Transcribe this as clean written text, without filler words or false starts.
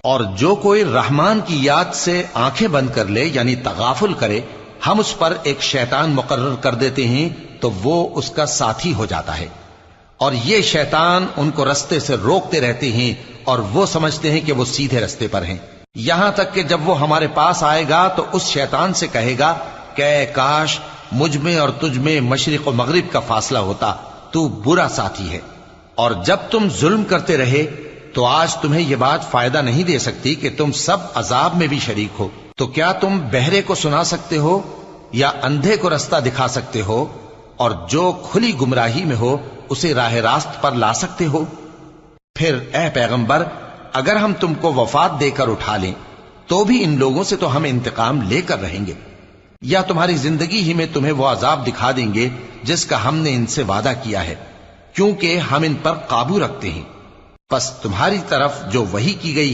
और जो कोई रहमान की याद से आंखें बंद कर ले यानी तगाफुल करे, हम उस पर एक शैतान मुकर्रर कर देते हैं तो वो उसका साथी हो जाता है। और ये शैतान उनको रास्ते से रोकते रहते हैं और वो समझते हैं कि वो सीधे रास्ते पर हैं। यहां तक कि जब वो हमारे पास आएगा तो उस शैतान से कहेगा कि काश मुझ में और तुझ में मशरिक और मगरिब का फासला होता, तू बुरा साथी है। और जब तुम जुल्म करते रहे तो आज तुम्हें यह बात फायदा नहीं दे सकती कि तुम सब अजाब में भी शरीक हो। तो क्या तुम बहरे को सुना सकते हो या अंधे को रास्ता दिखा सकते हो, और जो खुली गुमराही में हो उसे राह रास्त पर ला सकते हो? फिर ए पैगंबर, अगर हम तुमको वफात देकर उठा लें तो भी इन लोगों से तो हम इंतकाम लेकर रहेंगे, या तुम्हारी जिंदगी ही में तुम्हें वो अजाब दिखा देंगे जिसका हमने इनसे वादा किया है, क्योंकि हम इन पर काबू रखते हैं। बस तुम्हारी तरफ जो वही की गई